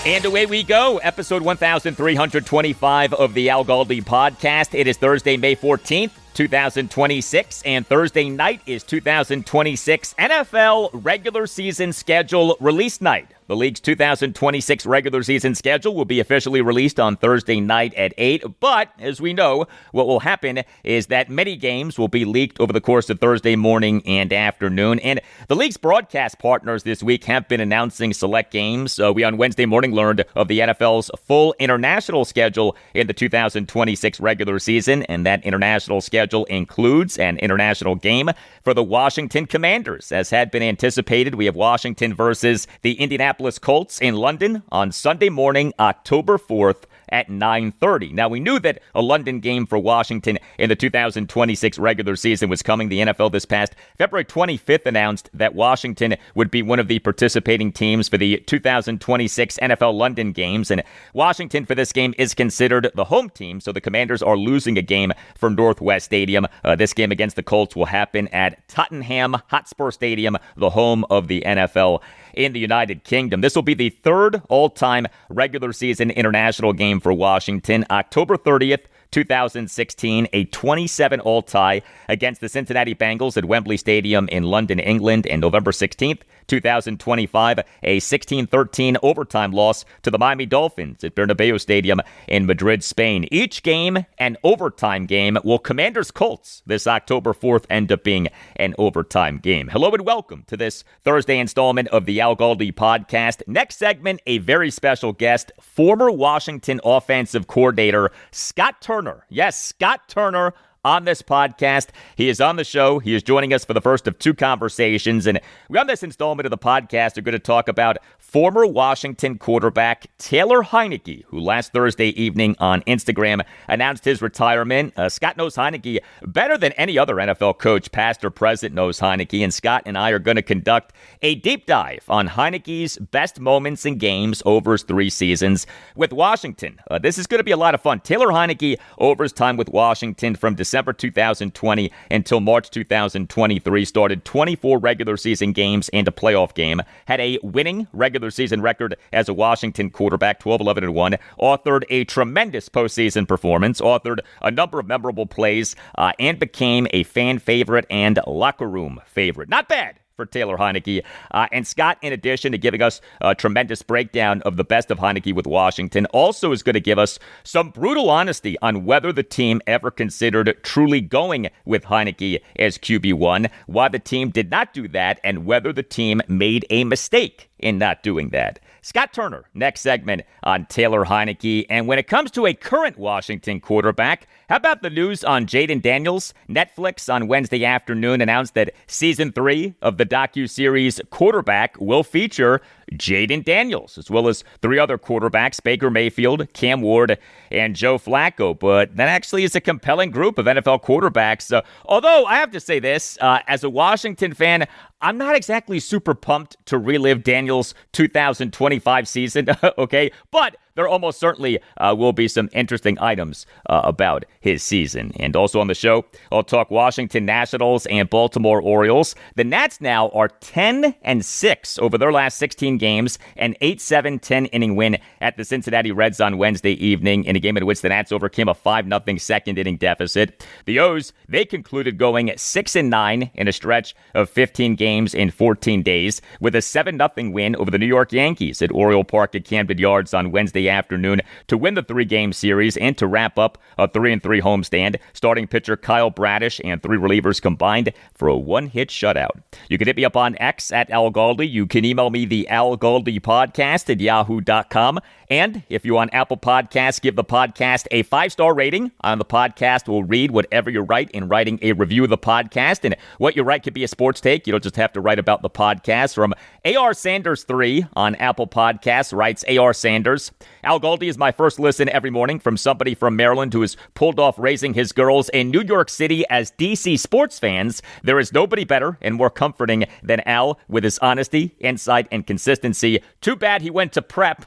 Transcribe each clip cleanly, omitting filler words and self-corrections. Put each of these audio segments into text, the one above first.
And away we go, episode 1325 of the Al Galdi podcast. It is Thursday, May 14th, 2026, and Thursday night is 2026 NFL regular season schedule release night. The league's 2026 regular season schedule will be officially released on Thursday night at 8, but as we know, what will happen is that many games will be leaked over the course of Thursday morning and afternoon, and the league's broadcast partners this week have been announcing select games. We on Wednesday morning learned of the NFL's full international schedule in the 2026 regular season, and that international schedule includes an international game for the Washington Commanders. As had been anticipated, we have Washington versus the Indianapolis Colts in London on Sunday morning, October 4th at 9:30. Now, we knew that a London game for Washington in the 2026 regular season was coming. The NFL this past February 25th announced that Washington would be one of the participating teams for the 2026 NFL London games, and Washington for this game is considered the home team, so the Commanders are losing a game from Northwest Stadium. This game against the Colts will happen at Tottenham Hotspur Stadium, the home of the NFL in the United Kingdom. This will be the third all-time regular season international game for Washington. October 30th, 2016, a 27-all tie against the Cincinnati Bengals at Wembley Stadium in London, England, and November 16th, 2025, a 16-13 overtime loss to the Miami Dolphins at Bernabeu Stadium in Madrid, Spain. Each game an overtime game. Will Commanders-Colts this October 4th end up being an overtime game? Hello and welcome to this Thursday installment of the Al Galdi podcast. Next segment, a very special guest, former Washington offensive coordinator Scott Turner. Yes, Scott Turner on this podcast. He is on the show. He is joining us for the first of two conversations. And we on this installment of the podcast are going to talk about former Washington quarterback Taylor Heinicke, who last Thursday evening on Instagram announced his retirement. Scott knows Heinicke better than any other NFL coach, past or present, knows Heinicke. And Scott and I are going to conduct a deep dive on Heinicke's best moments in games over his 3 seasons with Washington. This is going to be a lot of fun. Taylor Heinicke, over his time with Washington from December 2020 until March 2023, started 24 regular season games and a playoff game, had a winning regular season record as a Washington quarterback, 12-11-1, authored a tremendous postseason performance, authored a number of memorable plays, and became a fan favorite and locker room favorite. Not bad for Taylor Heinicke. And Scott, in addition to giving us a tremendous breakdown of the best of Heinicke with Washington, also is going to give us some brutal honesty on whether the team ever considered truly going with Heinicke as QB1, why the team did not do that, and whether the team made a mistake in not doing that. Scott Turner, next segment on Taylor Heinicke. And when it comes to a current Washington quarterback, how about the news on Jayden Daniels? Netflix on Wednesday afternoon announced that season 3 of the docuseries Quarterback will feature Jayden Daniels, as well as 3 other quarterbacks, Baker Mayfield, Cam Ward, and Joe Flacco. But that actually is a compelling group of NFL quarterbacks. Although, I have to say this, as a Washington fan, I'm not exactly super pumped to relive Daniels' 2025 season, okay? But there almost certainly will be some interesting items about his season. And also on the show, I'll talk Washington Nationals and Baltimore Orioles. The Nats now are 10-6 over their last 16 games, an 8-7 10-inning win at the Cincinnati Reds on Wednesday evening in a game in which the Nats overcame a 5-0 second-inning deficit. The O's, they concluded going 6-9 in a stretch of 15 games in 14 days with a 7-0 win over the New York Yankees at Oriole Park at Camden Yards on Wednesday afternoon to win the 3-game series and to wrap up a 3-3 homestand. Starting pitcher Kyle Bradish and 3 relievers combined for a 1-hit shutout. You can hit me up on X at Al Galdi. You can email me the Al Galdi podcast at yahoo.com. And if you're on Apple Podcasts, give the podcast a 5-star rating. On the podcast, we'll read whatever you write in writing a review of the podcast. And what you write could be a sports take. You don't just have to write about the podcast. From A.R. Sanders 3 on Apple Podcasts writes A.R. Sanders, Al Galdi is my first listen every morning from somebody from Maryland who has pulled off raising his girls in New York City as DC sports fans. There is nobody better and more comforting than Al with his honesty, insight, and consistency consistency. Too bad he went to prep.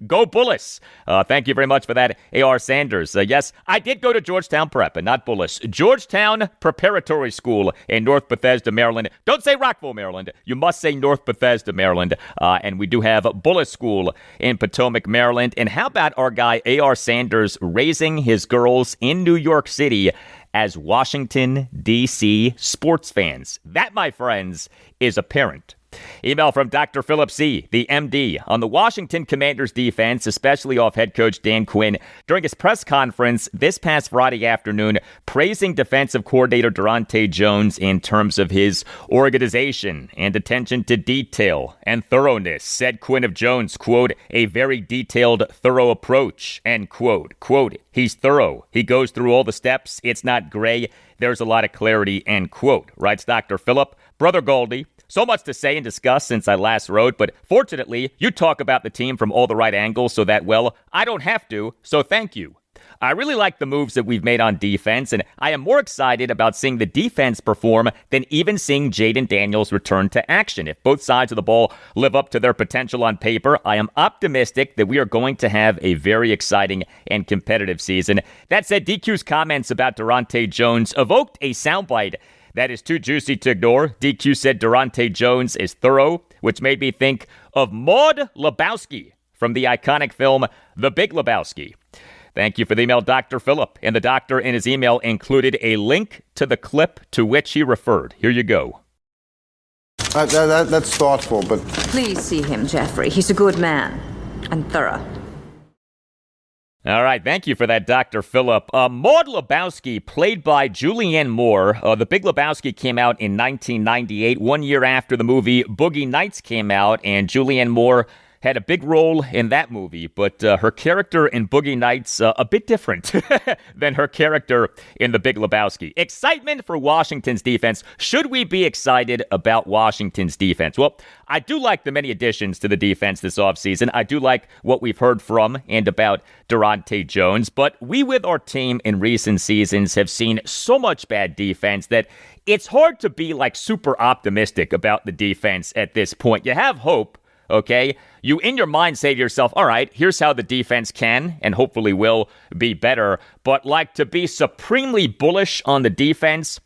Go Bullis. Thank you very much for that, A.R. Sanders. Yes, I did go to Georgetown Prep and not Bullis. Georgetown Preparatory School in North Bethesda, Maryland. Don't say Rockville, Maryland. You must say North Bethesda, Maryland. And we do have Bullis School in Potomac, Maryland. And how about our guy, A.R. Sanders, raising his girls in New York City as Washington, D.C. sports fans? That, my friends, is a parent. Email from Dr. Philip C., the MD, on the Washington Commanders defense, especially off head coach Dan Quinn, during his press conference this past Friday afternoon, praising defensive coordinator Durante Jones in terms of his organization and attention to detail and thoroughness. Said Quinn of Jones, quote, a very detailed, thorough approach, end quote. Quote, he's thorough. He goes through all the steps. It's not gray. There's a lot of clarity, end quote, writes Dr. Philip. Brother Goldie. So much to say and discuss since I last wrote, but fortunately, you talk about the team from all the right angles so that, well, I don't have to, so thank you. I really like the moves that we've made on defense, and I am more excited about seeing the defense perform than even seeing Jaden Daniels return to action. If both sides of the ball live up to their potential on paper, I am optimistic that we are going to have a very exciting and competitive season. That said, DQ's comments about Durante Jones evoked a soundbite that is too juicy to ignore. DQ said Durante Jones is thorough, which made me think of Maud Lebowski from the iconic film The Big Lebowski. Thank you for the email, Dr. Philip. And the doctor in his email included a link to the clip to which he referred. Here you go. That's thoughtful, but... Please see him, Jeffrey. He's a good man and thorough. All right, thank you for that, Dr. Phillip. Maud Lebowski, played by Julianne Moore. The Big Lebowski came out in 1998, 1 year after the movie Boogie Nights came out, and Julianne Moore had a big role in that movie, but her character in Boogie Nights, a bit different than her character in The Big Lebowski. Excitement for Washington's defense. Should we be excited about Washington's defense? Well, I do like the many additions to the defense this offseason. I do like what we've heard from and about Durante Jones, but we with our team in recent seasons have seen so much bad defense that it's hard to be like super optimistic about the defense at this point. You have hope. Okay, you in your mind say to yourself, all right, here's how the defense can and hopefully will be better. But like to be supremely bullish on the defense,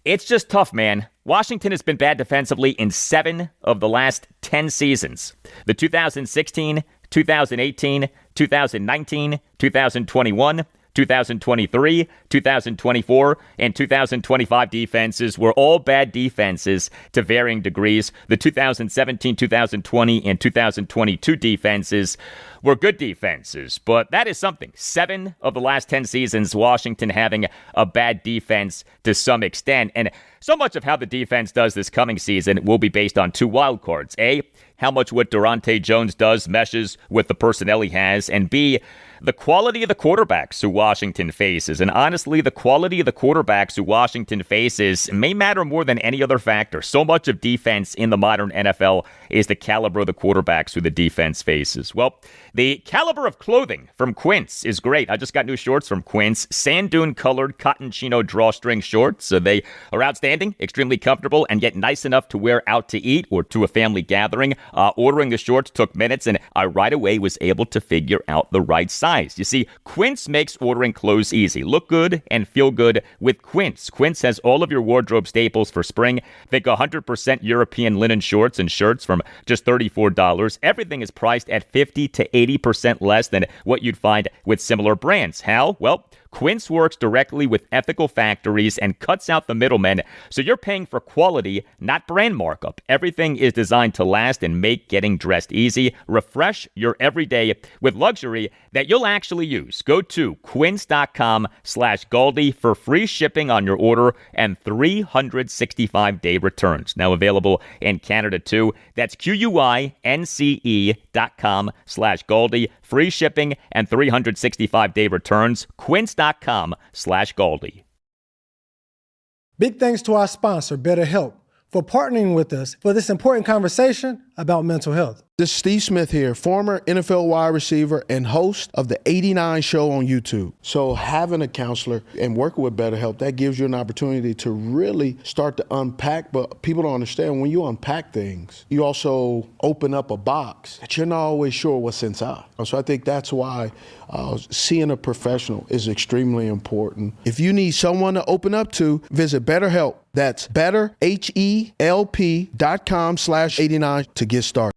it's just tough, man. Washington has been bad defensively in 7 of the last 10 seasons. The 2016, 2018, 2019, 2021, 2023, 2024, and 2025 defenses were all bad defenses to varying degrees. The 2017, 2020, and 2022 defenses were good defenses, but that is something. 7 of the last 10 seasons, Washington having a bad defense to some extent, and so much of how the defense does this coming season will be based on 2 wild cards. A, how much what Durante Jones does meshes with the personnel he has, and B, the quality of the quarterbacks who Washington faces. And honestly, the quality of the quarterbacks who Washington faces may matter more than any other factor. So much of defense in the modern NFL is the caliber of the quarterbacks who the defense faces. Well, the caliber of clothing from Quince is great. I just got new shorts from Quince, sand dune colored cotton chino drawstring shorts. So they are outstanding, extremely comfortable, and yet nice enough to wear out to eat or to a family gathering. Ordering the shorts took minutes, and I right away was able to figure out the right size. You see, Quince makes ordering clothes easy. Look good and feel good with Quince. Quince has all of your wardrobe staples for spring. Think 100% European linen shorts and shirts from just $34. Everything is priced at 50 to 80% less than what you'd find with similar brands. How? Well, Quince works directly with ethical factories and cuts out the middlemen, so you're paying for quality, not brand markup. Everything is designed to last and make getting dressed easy. Refresh your everyday with luxury that you'll actually use. Go to quince.com/Galdi for free shipping on your order and 365-day returns. Now available in Canada too. That's QUINCE.com/Galdi. Free shipping and 365-day returns. Quince.com/Galdi. Big thanks to our sponsor, BetterHelp. for partnering with us for this important conversation about mental health. This is Steve Smith here, former NFL wide receiver and host of the 89 show on YouTube. So having a counselor and working with BetterHelp, that gives you an opportunity to really start to unpack. But people don't understand, when you unpack things, you also open up a box that you're not always sure what's inside. So I think that's why seeing a professional is extremely important. If you need someone to open up to, visit BetterHelp. That's betterhelp.com/89 to get started.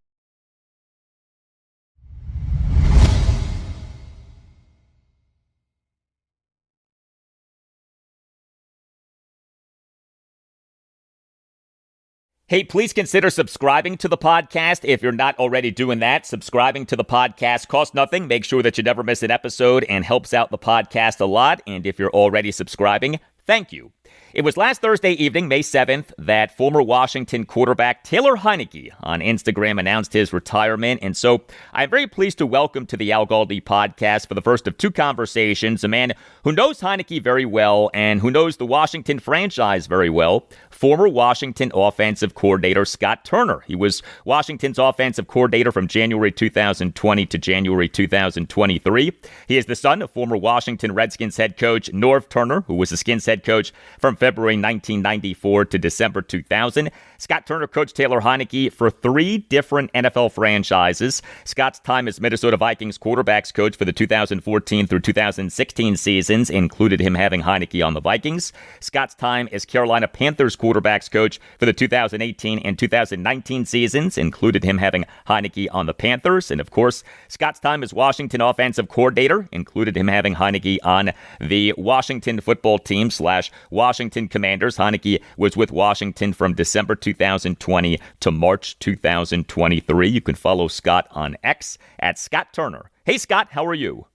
Hey, please consider subscribing to the podcast if you're not already doing that. Subscribing to the podcast costs nothing. Make sure that you never miss an episode and helps out the podcast a lot. And if you're already subscribing, thank you. It was last Thursday evening, May 7th, that former Washington quarterback Taylor Heinicke on Instagram announced his retirement. And so I'm very pleased to welcome to the Al Galdi podcast for the first of two conversations, a man who knows Heinicke very well and who knows the Washington franchise very well, former Washington offensive coordinator Scott Turner. He was Washington's offensive coordinator from January 2020 to January 2023. He is the son of former Washington Redskins head coach Norv Turner, who was the Skins head coach from February 1994 to December 2000. Scott Turner coached Taylor Heinicke for three different NFL franchises. Scott's time as Minnesota Vikings quarterbacks coach for the 2014 through 2016 seasons included him having Heinicke on the Vikings. Scott's time as Carolina Panthers quarterbacks coach for the 2018 and 2019 seasons included him having Heinicke on the Panthers. And of course, Scott's time as Washington offensive coordinator included him having Heinicke on the Washington football team / Washington Commanders. Heinicke was with Washington from December 2020 to March 2023. You can follow Scott on X at Scott Turner. Hey, Scott, how are you?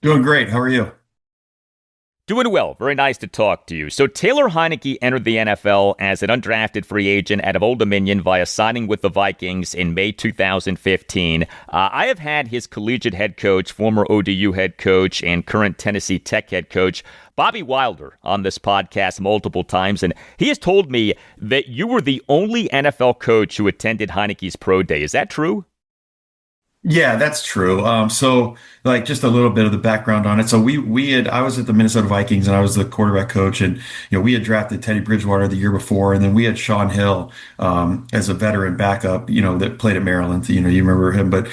Doing great. How are you? Doing well. Very nice to talk to you. So Taylor Heinicke entered the NFL as an undrafted free agent out of Old Dominion via signing with the Vikings in May 2015. I have had his collegiate head coach, former ODU head coach, and current Tennessee Tech head coach, Bobby Wilder, on this podcast multiple times, and he has told me that you were the only NFL coach who attended Heinicke's pro day. Is that true? Yeah, that's true. So like just a little bit of the background on it. So I was at the Minnesota Vikings and I was the quarterback coach, and we had drafted Teddy Bridgewater the year before, and then we had Sean Hill as a veteran backup, that played at Maryland. You remember him, but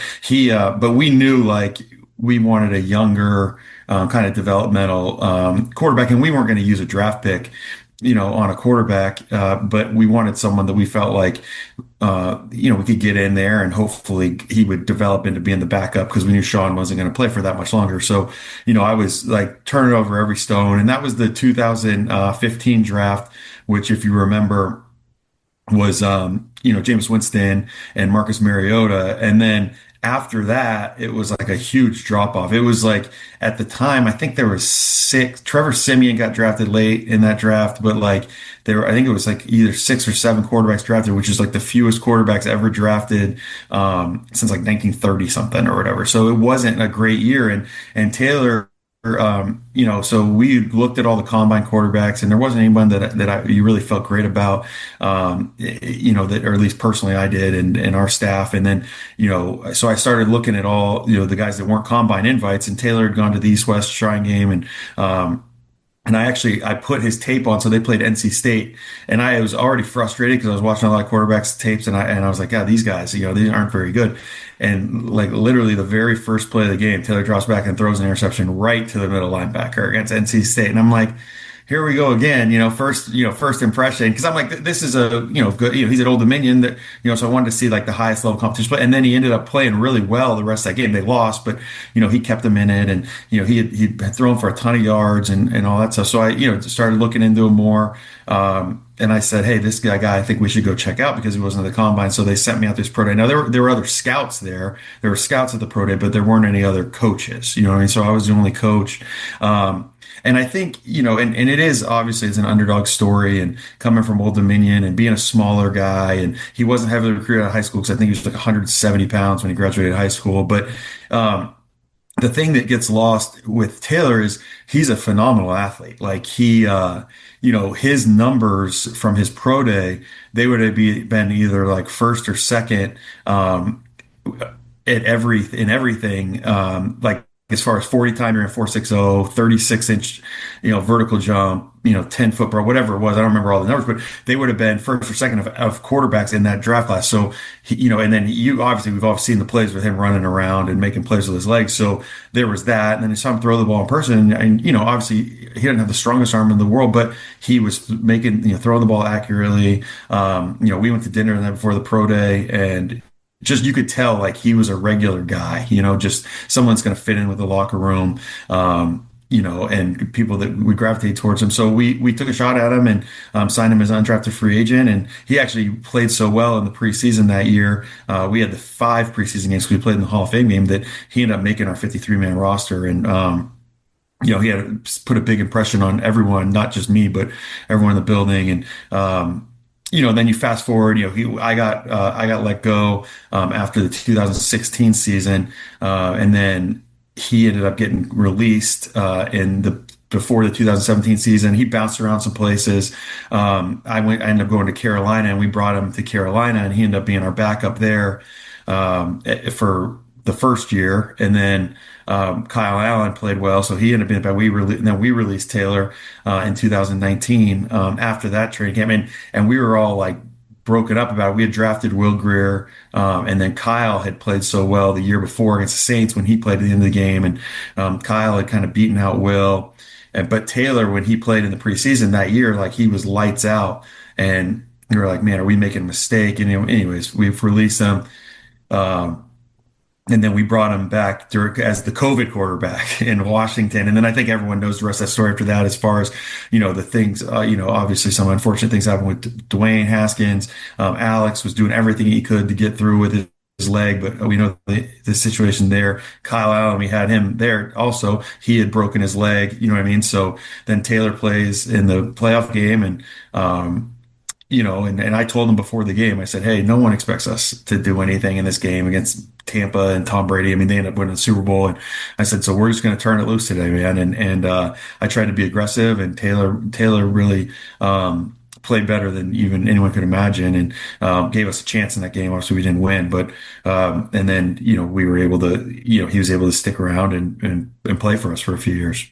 but we knew like we wanted a younger kind of developmental quarterback, and we weren't going to use a draft pick on a quarterback, but we wanted someone that we felt like, we could get in there and hopefully he would develop into being the backup, because we knew Sean wasn't going to play for that much longer. So, I was like turning over every stone, and that was the 2015 draft, which, if you remember, was, Jameis Winston and Marcus Mariota. And then after that, it was like a huge drop off. It was like, at the time, I think there was 6. Trevor Siemian got drafted late in that draft, but like I think it was like either 6 or 7 quarterbacks drafted, which is like the fewest quarterbacks ever drafted since like 1930 something or whatever. So it wasn't a great year. And Taylor, so we looked at all the combine quarterbacks, and there wasn't anyone that you really felt great about, that, or at least personally I did, and our staff. And then, so I started looking at all, the guys that weren't combine invites, and Taylor had gone to the East West Shrine Game, and I put his tape on. So they played NC State, and I was already frustrated because I was watching a lot of quarterbacks tapes, and I was like, yeah, these guys, these aren't very good. And like literally the very first play of the game, Taylor drops back and throws an interception right to the middle linebacker against NC State. And I'm like, here we go again, first impression. Cause I'm like, this is a, good, he's at Old Dominion that, so I wanted to see like the highest level competition play. And then he ended up playing really well the rest of that game. They lost, but, he kept them in it, and, he had thrown for a ton of yards and all that stuff. So I, started looking into him more. And I said, hey, this guy, I think we should go check out, because he wasn't at the combine. So they sent me out this pro day. Now there were other scouts there. There were scouts at the pro day, but there weren't any other coaches, what I mean? So I was the only coach. And I think, and it is obviously it's an underdog story, and coming from Old Dominion and being a smaller guy, and he wasn't heavily recruited out of high school, because I think he was like 170 pounds when he graduated high school. But, the thing that gets lost with Taylor is he's a phenomenal athlete. Like his numbers from his pro day, they would have been either like first or second, in everything, like as far as 40 time you're in 4.60, 36-inch, vertical jump, 10-foot bro, whatever it was. I don't remember all the numbers, but they would have been first or second of quarterbacks in that draft class. So, and then we've all seen the plays with him running around and making plays with his legs. So there was that. And then you saw him throw the ball in person. And obviously he didn't have the strongest arm in the world, but he was throwing the ball accurately. We went to dinner the night before the pro day, and just you could tell like he was a regular guy, just someone's going to fit in with the locker room, and people that would gravitate towards him. So we took a shot at him and signed him as an undrafted free agent. And he actually played so well in the preseason that year. We had the 5 preseason games. We played in the Hall of Fame game that he ended up making our 53-man roster. And, he had put a big impression on everyone, not just me, but everyone in the building. And, then you fast forward, I got let go, after the 2016 season. And then he ended up getting released, before the 2017 season. He bounced around some places. I ended up going to Carolina, and we brought him to Carolina, and he ended up being our backup there, for the first year. And then, Kyle Allen played well, so he ended up being back. Then we released Taylor, in 2019, after that training camp. And we were all like broken up about it. We had drafted Will Greer, and then Kyle had played so well the year before against the Saints when he played at the end of the game. And, Kyle had kind of beaten out Will. But Taylor, when he played in the preseason that year, like he was lights out. And we were like, man, are we making a mistake? And anyways, we've released him. And then we brought him back as the COVID quarterback in Washington. And then I think everyone knows the rest of that story after that, as far as, the things, obviously some unfortunate things happened with Dwayne Haskins. Alex was doing everything he could to get through with his leg, but we know the situation there. Kyle Allen, we had him there also. He had broken his leg, you know what I mean? So then Taylor plays in the playoff game, and, and I told him before the game, I said, hey, no one expects us to do anything in this game against Tampa and Tom Brady. I mean, they ended up winning the Super Bowl. And I said, so we're just going to turn it loose today, man. And I tried to be aggressive, and Taylor really, played better than even anyone could imagine, and gave us a chance in that game. Obviously we didn't win, but, and then, we were able to, he was able to stick around and play for us for a few years.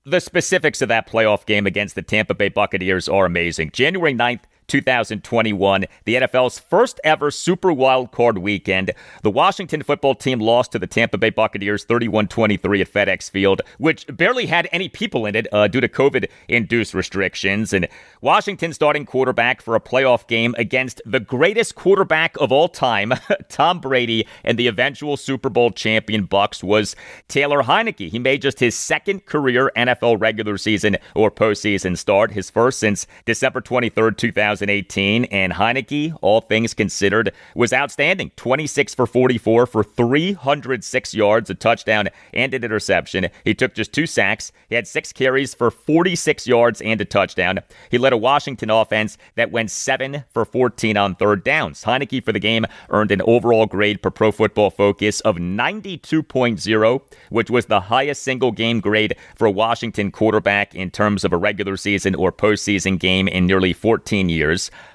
The specifics of that playoff game against the Tampa Bay Buccaneers are amazing. January 9th, 2021, the NFL's first ever Super Wild Card weekend. The Washington football team lost to the Tampa Bay Buccaneers 31-23 at FedEx Field, which barely had any people in it due to COVID-induced restrictions. And Washington starting quarterback for a playoff game against the greatest quarterback of all time, Tom Brady, and the eventual Super Bowl champion Bucs was Taylor Heinicke. He made just his second career NFL regular season or postseason start, his first since December 23rd, 2018, and Heinicke, all things considered, was outstanding. 26 for 44 for 306 yards, a touchdown and an interception. He took just 2 sacks. He had 6 carries for 46 yards and a touchdown. He led a Washington offense that went 7 for 14 on third downs. Heinicke for the game earned an overall grade per Pro Football Focus of 92.0, which was the highest single game grade for a Washington quarterback in terms of a regular season or postseason game in nearly 14 years.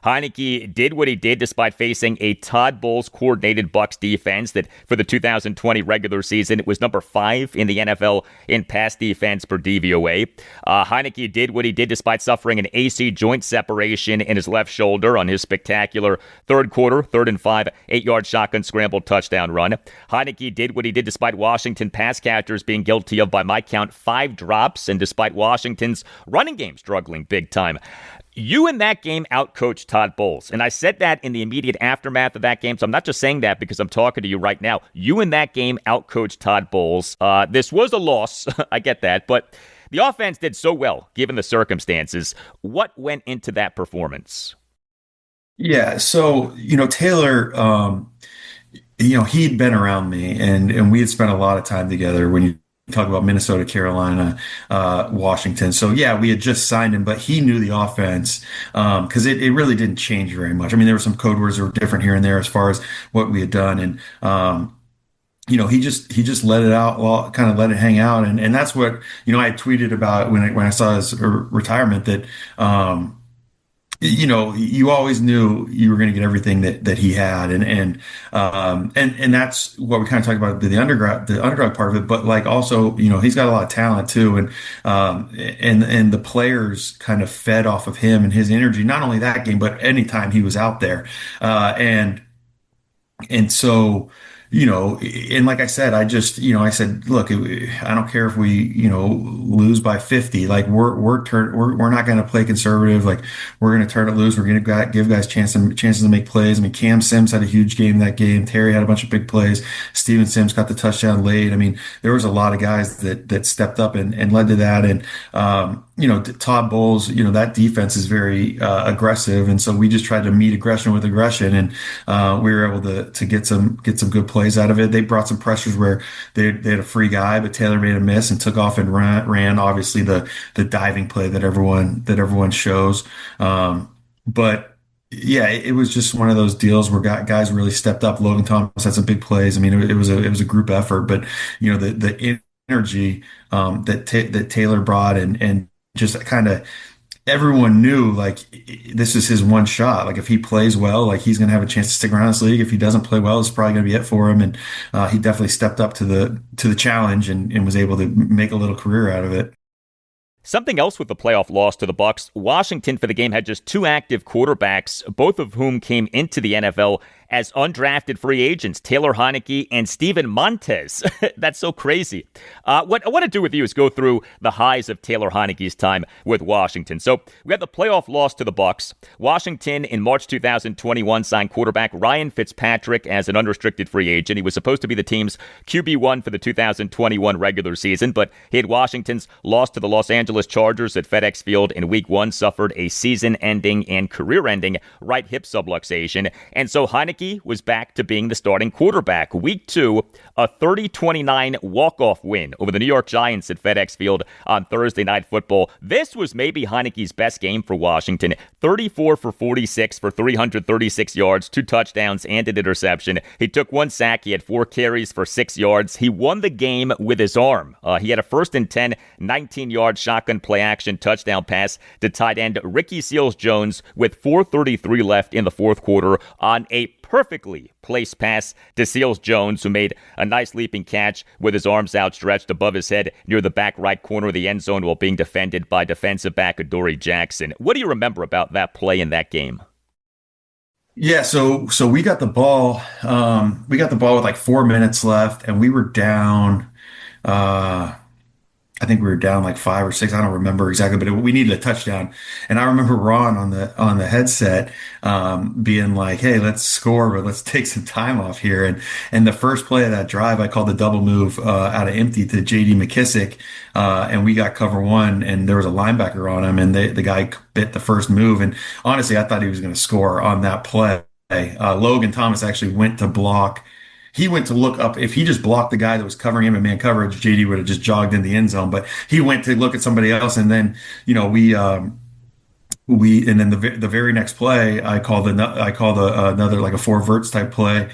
Heinicke did what he did despite facing a Todd Bowles coordinated Bucs defense that for the 2020 regular season it was number 5 in the NFL in pass defense per DVOA. Heinicke did what he did despite suffering an AC joint separation in his left shoulder on his spectacular third quarter, 3rd and 5, 8-yard shotgun scramble touchdown run. Heinicke did what he did despite Washington pass catchers being guilty of, by my count, 5 drops, and despite Washington's running game struggling big time. You in that game outcoached Todd Bowles. And I said that in the immediate aftermath of that game. So I'm not just saying that because I'm talking to you right now. You in that game outcoached Todd Bowles. This was a loss. I get that. But the offense did so well given the circumstances. What went into that performance? Yeah. So, Taylor, he'd been around me, and we had spent a lot of time together when you talk about Minnesota, Carolina, Washington. So yeah, we had just signed him, but he knew the offense, because it really didn't change very much. I mean, there were some code words that were different here and there as far as what we had done. And, he just let it out, well, kind of let it hang out, and that's what I tweeted about when I saw his retirement that you always knew you were going to get everything that he had, and that's what we kind of talked about the undergrad part of it, but like also he's got a lot of talent too, and the players kind of fed off of him and his energy, not only that game but anytime he was out there, and so, and like I said, I said, look, I don't care if we, lose by 50. Like we're not going to play conservative. Like we're going to turn it loose. We're going to give guys chances to make plays. I mean, Cam Sims had a huge game that game. Terry had a bunch of big plays. Steven Sims got the touchdown late. I mean, there was a lot of guys that stepped up and led to that. And, Todd Bowles, that defense is very aggressive. And so we just tried to meet aggression with aggression. And we were able to get some good plays out of it. They brought some pressures where they had a free guy, but Taylor made a miss and took off and ran obviously the diving play that everyone shows. But yeah, it was just one of those deals where guys really stepped up. Logan Thomas had some big plays. I mean, it was a group effort, but the energy that Taylor brought and just kind of everyone knew like this is his one shot. Like if he plays well, like he's going to have a chance to stick around this league. If he doesn't play well, it's probably going to be it for him. And he definitely stepped up to the challenge and was able to make a little career out of it. Something else with the playoff loss to the Bucs, Washington for the game had just two active quarterbacks, both of whom came into the NFL as undrafted free agents, Taylor Heinicke and Steven Montez. That's so crazy. What I want to do with you is go through the highs of Taylor Heinicke's time with Washington. So we had the playoff loss to the Bucs. Washington in March 2021 signed quarterback Ryan Fitzpatrick as an unrestricted free agent. He was supposed to be the team's QB1 for the 2021 regular season, but he had Washington's loss to the Los Angeles Chargers at FedEx Field in Week 1, suffered a season-ending and career-ending right hip subluxation, and so Heinicke was back to being the starting quarterback. Week 2, a 30-29 walk-off win over the New York Giants at FedEx Field on Thursday Night Football. This was maybe Heinicke's best game for Washington. 34 for 46 for 336 yards, 2 touchdowns, and an interception. He took 1 sack. He had 4 carries for 6 yards. He won the game with his arm. He had a 1st and 10, 19-yard shotgun play-action touchdown pass to tight end Ricky Seals-Jones with 4:33 left in the fourth quarter on a perfectly placed pass to Seals-Jones, who made a nice leaping catch with his arms outstretched above his head near the back right corner of the end zone while being defended by defensive back Adoree Jackson. What do you remember about that play in that game? Yeah, so we got the ball. We got the ball with like 4 minutes left, and we were down. I think we were down like 5 or 6. I don't remember exactly, but we needed a touchdown. And I remember Ron on the headset being like, "Hey, let's score, but let's take some time off here." And the first play of that drive, I called the double move out of empty to J.D. McKissick, and we got cover 1, and there was a linebacker on him, and the guy bit the first move. And honestly, I thought he was going to score on that play. Logan Thomas actually went to block. He went to look up. If he just blocked the guy that was covering him in man coverage, JD would have just jogged in the end zone. But he went to look at somebody else, and then and then the very next play, I called another like a 4 verts type play.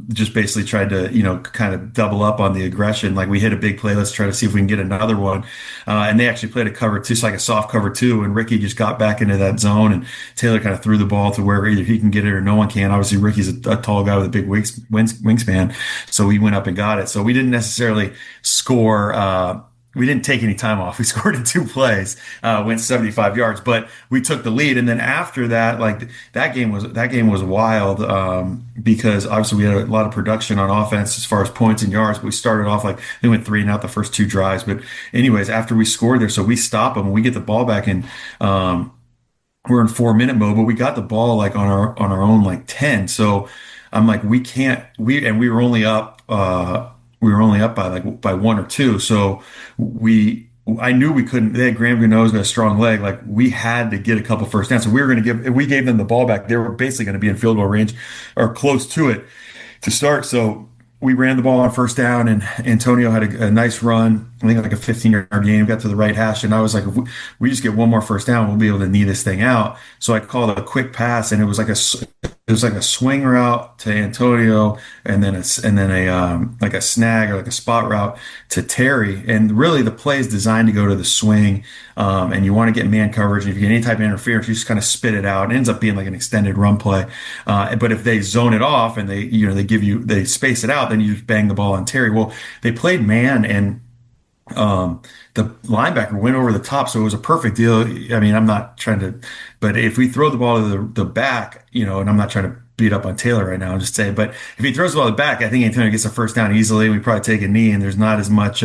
Just basically tried to kind of double up on the aggression. Like we hit a big play, let's try to see if we can get another one. And they actually played a cover 2, so like a soft cover 2. And Ricky just got back into that zone, and Taylor kind of threw the ball to where either he can get it or no one can. Obviously, Ricky's a tall guy with a big wingspan, so he went up and got it. So we didn't necessarily score. We didn't take any time off. We scored in 2 plays, went 75 yards, but we took the lead. And then after that, like that game was wild, because obviously we had a lot of production on offense as far as points and yards, but we started off like they went 3 and out the first 2 drives. But anyways, after we scored there, so we stop them and we get the ball back, and we're in 4-minute mode, but we got the ball like on our own like 10. So I'm like, we were only up, by 1 or 2. So I knew we couldn't. They had Graham Gano's got a strong leg. Like we had to get a couple first downs. So we were going to if we gave them the ball back, they were basically going to be in field goal range or close to it to start. So we ran the ball on first down, and Antonio had a nice run. I think like a 15-yard game, got to the right hash, and I was like, if we just get one more first down, we'll be able to knee this thing out. So I called a quick pass, and it was like a swing route to Antonio, and then a like a snag or like a spot route to Terry. And really, the play is designed to go to the swing, and you want to get man coverage. And if you get any type of interference, you just kind of spit it out. It ends up being like an extended run play. But if they zone it off and they space it out, then you just bang the ball on Terry. Well, they played man, and the linebacker went over the top, so it was a perfect deal. I mean, I'm not trying to, but if we throw the ball to the back, and I'm not trying to beat up on Taylor right now, I'm just saying, but if he throws the ball to the back, I think Antonio gets a first down easily, and we probably take a knee, and there's not as much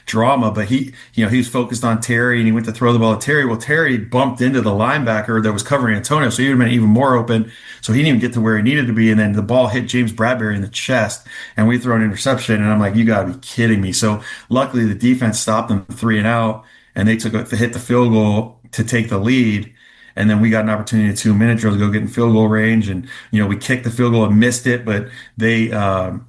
drama. But he was focused on Terry, and he went to throw the ball to Terry. Well, Terry bumped into the linebacker that was covering Antonio, so he would have been even more open. So he didn't even get to where he needed to be, and then the ball hit James Bradbury in the chest, and we throw an interception, and I'm like, you got to be kidding me. So luckily, the defense stopped them 3-and-out, and they hit the field goal to take the lead. And then we got an opportunity at 2-minute drill to go get in field goal range. And, we kicked the field goal and missed it, but they were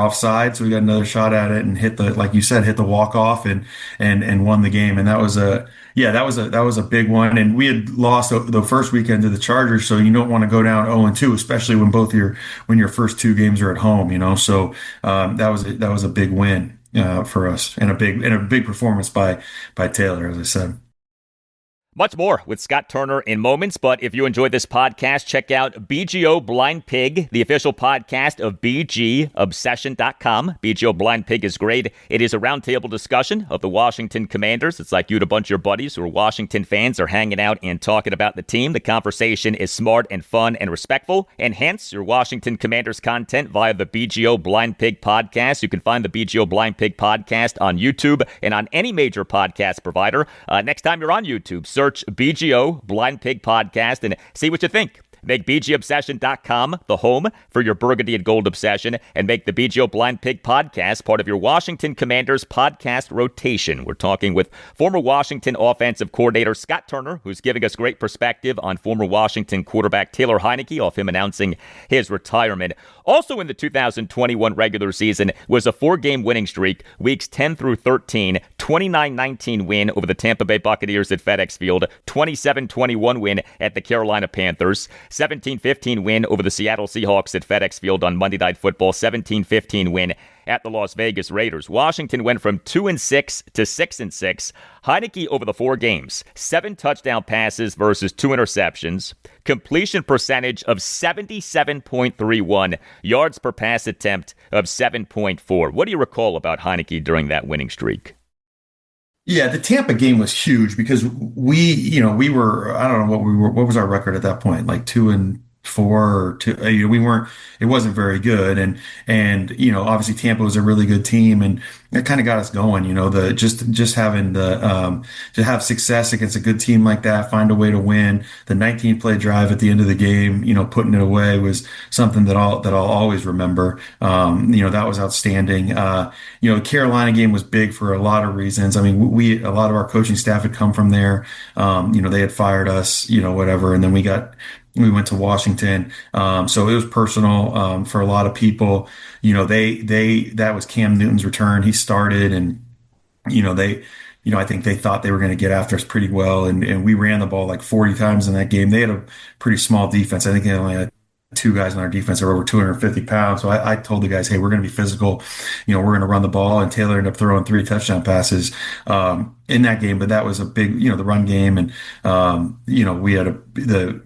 offside. So we got another shot at it and like you said, hit the walk off and won the game. And that was a big one. And we had lost the first weekend to the Chargers. So you don't want to go down 0-2, especially when when your first two games are at home, So, that was a big win, for us, and a big performance by Taylor, as I said. Much more with Scott Turner in moments, but if you enjoyed this podcast, check out BGO Blind Pig, the official podcast of BGObsession.com. BGO Blind Pig is great. It is a roundtable discussion of the Washington Commanders. It's like you and a bunch of your buddies who are Washington fans are hanging out and talking about the team. The conversation is smart and fun and respectful. Enhance your Washington Commanders content via the BGO Blind Pig podcast. You can find the BGO Blind Pig podcast on YouTube and on any major podcast provider. Next time you're on YouTube, search BGO Blind Pig Podcast and see what you think. Make BGObsession.com the home for your burgundy and gold obsession, and make the BGO Blind Pig Podcast part of your Washington Commanders podcast rotation. We're talking with former Washington offensive coordinator Scott Turner, who's giving us great perspective on former Washington quarterback Taylor Heinicke, off him announcing his retirement. Also in the 2021 regular season was a 4-game winning streak, weeks 10 through 13, 29-19 win over the Tampa Bay Buccaneers at FedEx Field, 27-21 win at the Carolina Panthers, 17-15 win over the Seattle Seahawks at FedEx Field on Monday Night Football, 17-15 win at the Las Vegas Raiders. Washington went from 2-6 to 6-6. Heinicke over the 4 games, 7 touchdown passes versus 2 interceptions, completion percentage of 77.31, yards per pass attempt of 7.4. What do you recall about Heinicke during that winning streak? Yeah, the Tampa game was huge because we were, I don't know what was our record at that point, like 2-4 or 2. We weren't. It wasn't very good, and obviously Tampa was a really good team, and that kind of got us going. The just having to have success against a good team like that, find a way to win. The 19-play drive at the end of the game, putting it away was something that I'll always remember. That was outstanding. The Carolina game was big for a lot of reasons. I mean, a lot of our coaching staff had come from there. They had fired us, whatever, and then we went to Washington. So it was personal, for a lot of people. That was Cam Newton's return. He started, and, I think they thought they were going to get after us pretty well. And we ran the ball like 40 times in that game. They had a pretty small defense. I think they only had 2 guys on our defense that were over 250 pounds. So I told the guys, hey, we're going to be physical. We're going to run the ball. And Taylor ended up throwing 3 touchdown passes in that game. But that was a big, the run game. And,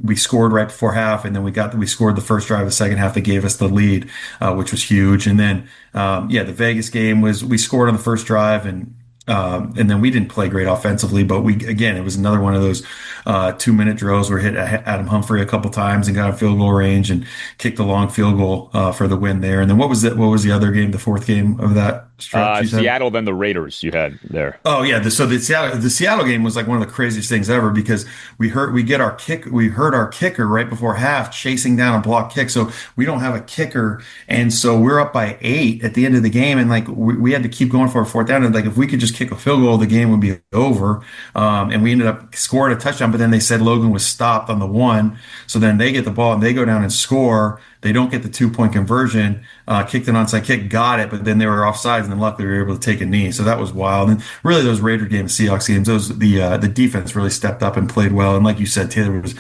we scored right before half. And then we scored the first drive of the second half that gave us the lead, which was huge. And then, the Vegas game we scored on the first drive, and then we didn't play great offensively, but it was another one of those 2-minute drills where we hit Adam Humphrey a couple times and got a field goal range and kicked a long field goal for the win there. And then what was the other game, the 4th game of that stretch? Seattle, then the Raiders you had there. Oh yeah, the Seattle game was like one of the craziest things ever because we heard our kicker right before half chasing down a block kick. So we don't have a kicker, and so we're up by 8 at the end of the game, and like we had to keep going for a 4th down. And like if we could just kick a field goal, the game would be over. And we ended up scoring a touchdown, but then they said Logan was stopped on the 1. So then they get the ball and they go down and score. They don't get the 2-point conversion, kicked an onside kick, got it, but then they were offsides, and then luckily we were able to take a knee. So that was wild. And really, those Raider games, Seahawks games, the defense really stepped up and played well. And like you said, Taylor was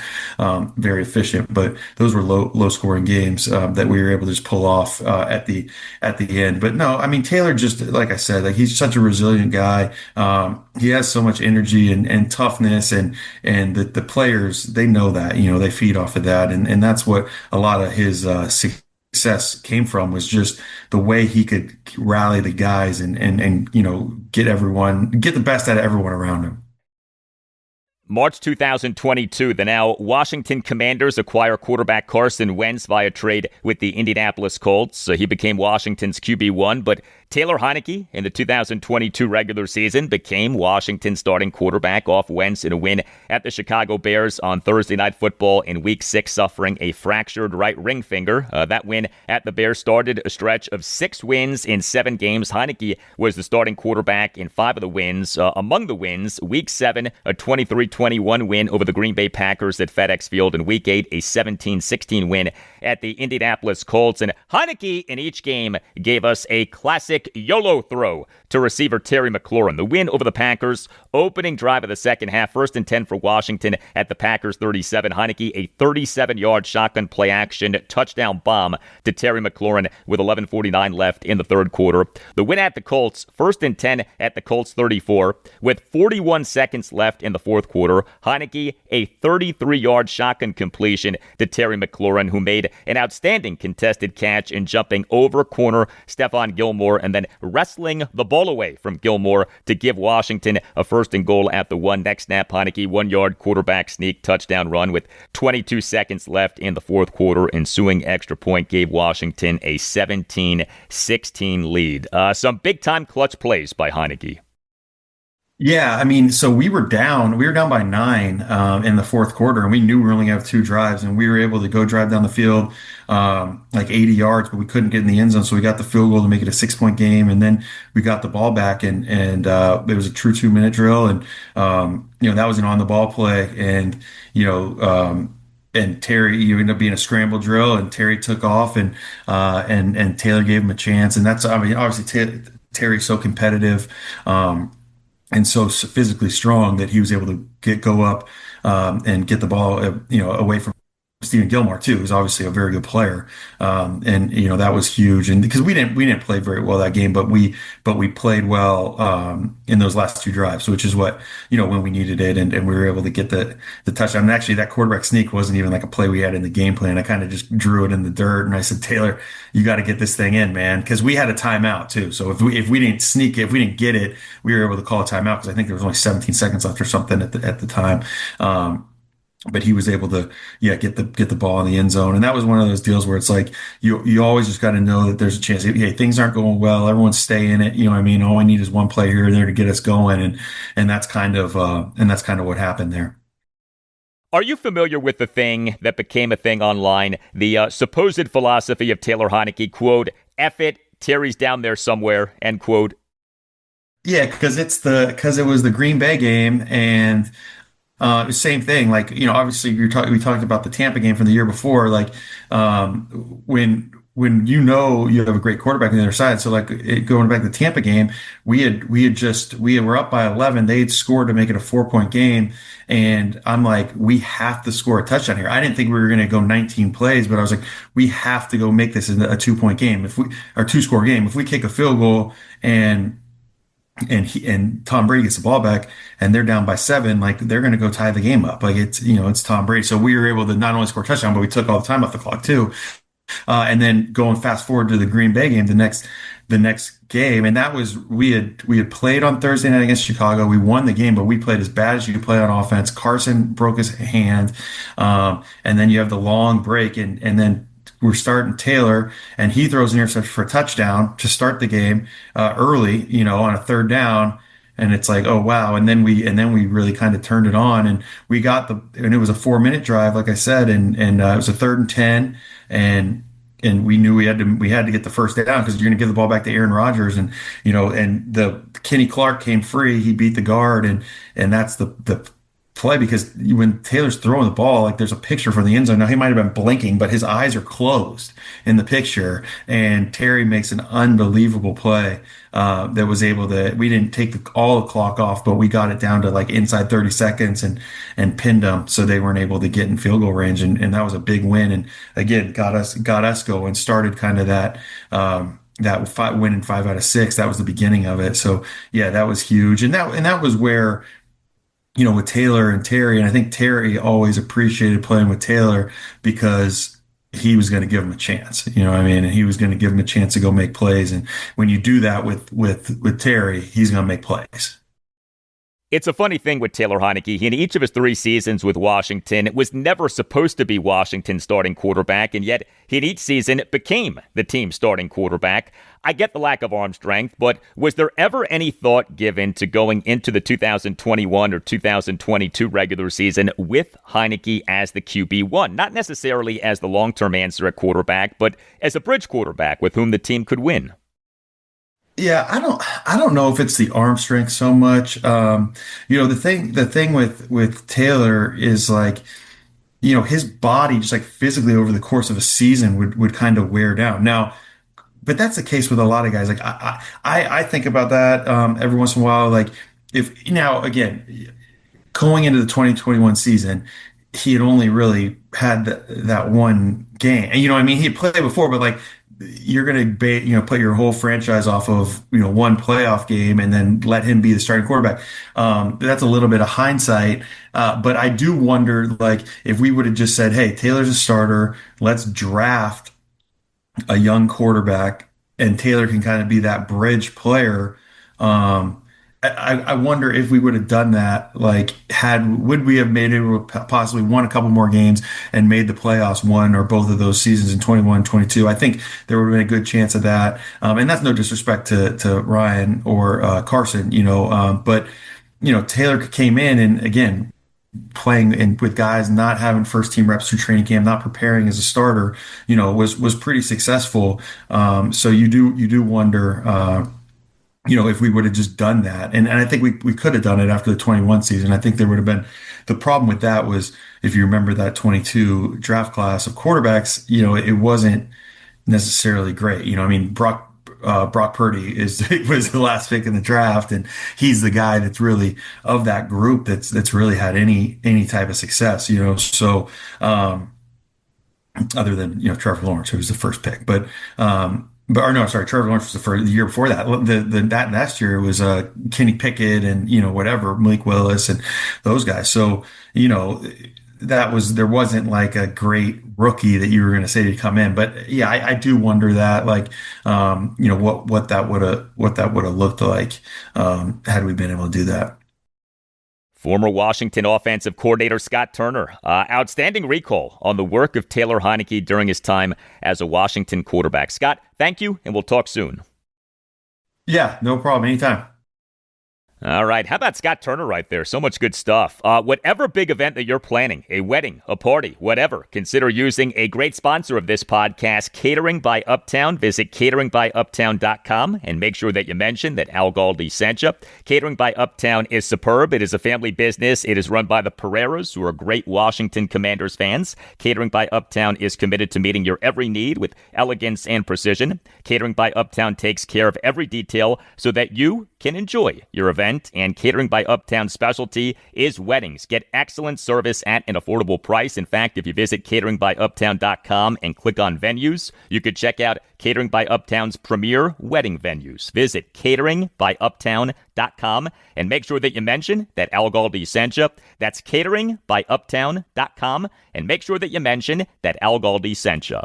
very efficient, but those were low scoring games that we were able to just pull off at the end. But no, I mean, Taylor, just like I said, like he's such a resilient guy. He has so much energy and toughness, and the players, they know that, they feed off of that, and that's what a lot of his success came from, was just the way he could rally the guys and get the best out of everyone around him. March 2022, the now Washington Commanders acquire quarterback Carson Wentz via trade with the Indianapolis Colts. So he became Washington's QB1, but Taylor Heinicke in the 2022 regular season became Washington's starting quarterback off Wentz in a win at the Chicago Bears on Thursday Night Football in Week 6, suffering a fractured right ring finger. That win at the Bears started a stretch of 6 wins in 7 games. Heinicke was the starting quarterback in 5 of the wins. Among the wins, Week 7, a 23-21 win over the Green Bay Packers at FedEx Field, and Week 8, a 17-16 win at the Indianapolis Colts. And Heinicke in each game gave us a classic YOLO throw to receiver Terry McLaurin. The win over the Packers, opening drive of the second half, 1st and 10 for Washington at the Packers 37. Heinicke, a 37-yard shotgun play action touchdown bomb to Terry McLaurin with 11:49 left in the third quarter. The win at the Colts, 1st and 10 at the Colts 34 with 41 seconds left in the fourth quarter. Heinicke, a 33-yard shotgun completion to Terry McLaurin, who made an outstanding contested catch in jumping over corner Stephon Gilmore and then wrestling the ball away from Gilmore to give Washington a 1st and goal at the 1. Next snap, Heinicke, 1-yard quarterback sneak touchdown run with 22 seconds left in the fourth quarter. Ensuing extra point gave Washington a 17-16 lead. Some big-time clutch plays by Heinicke. Yeah, I mean, so we were down by 9 in the fourth quarter, and we knew we were only going to have 2 drives, and we were able to go drive down the field like 80 yards, but we couldn't get in the end zone, so we got the field goal to make it a 6-point game, and then we got the ball back, and it was a true 2-minute drill, and that was an on-the-ball play, and and Terry, ended up being a scramble drill, and Terry took off, and Taylor gave him a chance, and that's, I mean, obviously Terry's so competitive. And so physically strong that he was able to go up and get the ball, away from Stephen Gilmore too, who's obviously a very good player. And that was huge. And because we didn't play very well that game, but we played well in those last 2 drives, which is what, when we needed it, and we were able to get the touchdown. And actually that quarterback sneak wasn't even like a play we had in the game plan. I kind of just drew it in the dirt, and I said, Taylor, you got to get this thing in, man, because we had a timeout too. So if we didn't sneak it, if we didn't get it, we were able to call a timeout, because I think there was only 17 seconds left or something at the time. But he was able to, get the ball in the end zone. And that was one of those deals where it's like, you always just got to know that there's a chance. Hey, things aren't going well. Everyone's stay in it. You know what I mean? All we need is one play here or there to get us going. And that's kind of what happened there. Are you familiar with the thing that became a thing online? The supposed philosophy of Taylor Heinicke, quote, F it, Terry's down there somewhere, end quote. Yeah, because it was the Green Bay game, and same thing. Like, obviously we talked about the Tampa game from the year before. Like, when you have a great quarterback on the other side. So like going back to the Tampa game, we were up by 11. They had scored to make it a 4-point game. And I'm like, we have to score a touchdown here. I didn't think we were going to go 19 plays, but I was like, we have to go make this a 2-point game. Or 2-score game. If we kick a field goal and Tom Brady gets the ball back and they're down by 7, like they're going to go tie the game up. Like it's Tom Brady. So we were able to not only score a touchdown, but we took all the time off the clock too. And then going fast forward to the Green Bay game, the next game. And that was, we had played on Thursday night against Chicago. We won the game, but we played as bad as you could play on offense. Carson broke his hand. And then you have the long break, and then we're starting Taylor, and he throws an interception for a touchdown to start the game early, on a 3rd down. And it's like, oh wow. And then we really kind of turned it on, and and it was a 4-minute drive, like I said, and it was a 3rd and 10, and we knew we had to get the first down, because you're going to give the ball back to Aaron Rodgers, and and the Kenny Clark came free. He beat the guard, and that's the play because when Taylor's throwing the ball, like there's a picture from the end zone. Now he might have been blinking, but his eyes are closed in the picture. And Terry makes an unbelievable play that was able to. We didn't take all the clock off, but we got it down to like inside 30 seconds and pinned them, so they weren't able to get in field goal range. And that was a big win. And again, got us going. Started kind of that. Winning 5 out of 6. That was the beginning of it. So yeah, that was huge. And that was where, with Taylor and Terry, and I think Terry always appreciated playing with Taylor because he was going to give him a chance, you know what I mean? And he was going to give him a chance to go make plays. And when you do that with Terry, he's going to make plays. It's a funny thing with Taylor Heinicke. In each of his 3 seasons with Washington, it was never supposed to be Washington's starting quarterback, and yet in each season it became the team's starting quarterback. I get the lack of arm strength, but was there ever any thought given to going into the 2021 or 2022 regular season with Heinicke as the QB1? Not necessarily as the long-term answer at quarterback, but as a bridge quarterback with whom the team could win. Yeah, I don't know if it's the arm strength so much. The thing with Taylor is like, his body just like physically over the course of a season would kind of wear down. Now, but that's the case with a lot of guys. Like I think about that every once in a while. Like if now again going into the 2021 season, he had only really had that one game, and what I mean, he had played before, but like you're going to put your whole franchise off of one playoff game and then let him be the starting quarterback. That's a little bit of hindsight, but I do wonder, like, if we would have just said, "Hey, Taylor's a starter. Let's draft a young quarterback, and Taylor can kind of be that bridge player." I wonder if we would have done that. Like, would we have made it possibly won a couple more games and made the playoffs one or both of those seasons in 21, 22? I think there would have been a good chance of that. And that's no disrespect to Ryan or Carson, but Taylor came in and again playing with guys not having first team reps through training camp, not preparing as a starter, was pretty successful. So you do wonder. If we would have just done that. And I think we could have done it after the 21 season. I think there would have been, the problem with that was, if you remember that 22 draft class of quarterbacks, it wasn't necessarily great. I mean, Brock Purdy was the last pick in the draft, and he's the guy that's really of that group that's really had any type of success, so, other than, Trevor Lawrence, who was the first pick, Trevor Lawrence was the year before that. That last year was Kenny Pickett and whatever, Malik Willis and those guys. So there wasn't like a great rookie that you were going to say to come in. But yeah, I do wonder that, like, what that would have looked like had we been able to do that. Former Washington offensive coordinator Scott Turner, outstanding recall on the work of Taylor Heinicke during his time as a Washington quarterback. Scott, thank you, and we'll talk soon. Yeah, no problem. Anytime. All right. How about Scott Turner right there? So much good stuff. Whatever big event that you're planning, a wedding, a party, whatever, consider using a great sponsor of this podcast, Catering by Uptown. Visit cateringbyuptown.com and make sure that you mention that Al Galdi sent you. Catering by Uptown is superb. It is a family business. It is run by the Pereiras, who are great Washington Commanders fans. Catering by Uptown is committed to meeting your every need with elegance and precision. Catering by Uptown takes care of every detail so that you can enjoy your event, and Catering by Uptown's specialty is weddings. Get excellent service at an affordable price. In fact, if you visit cateringbyuptown.com and click on venues, you could check out Catering by Uptown's premier wedding venues. Visit cateringbyuptown.com and make sure that you mention that Al Galdi sent you. That's cateringbyuptown.com and make sure that you mention that Al Galdi sent you.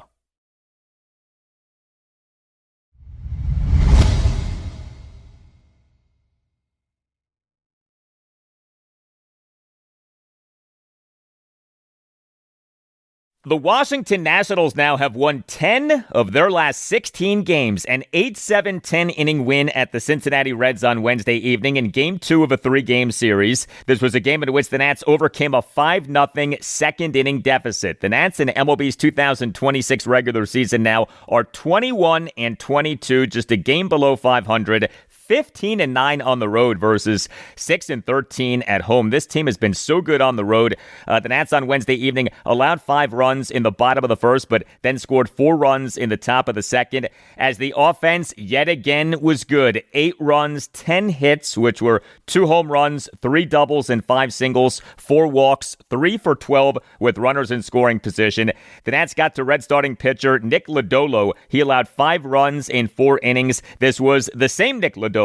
The Washington Nationals now have won 10 of their last 16 games, an 8-7 10-inning win at the Cincinnati Reds on Wednesday evening in Game 2 of a 3-game series. This was a game in which the Nats overcame a 5-0 second-inning deficit. The Nats in MLB's 2026 regular season now are 21-22, just a game below 500. 15-9 on the road versus 6-13 at home. This team has been so good on the road. The Nats on Wednesday evening allowed 5 runs in the bottom of the first, but then scored 4 runs in the top of the second, as the offense yet again was good. 8 runs, 10 hits, which were 2 home runs, 3 doubles, and 5 singles, 4 walks, 3 for 12 with runners in scoring position. The Nats got to Red starting pitcher Nick Lodolo. He allowed 5 runs in 4 innings. This was the same Nick Lodolo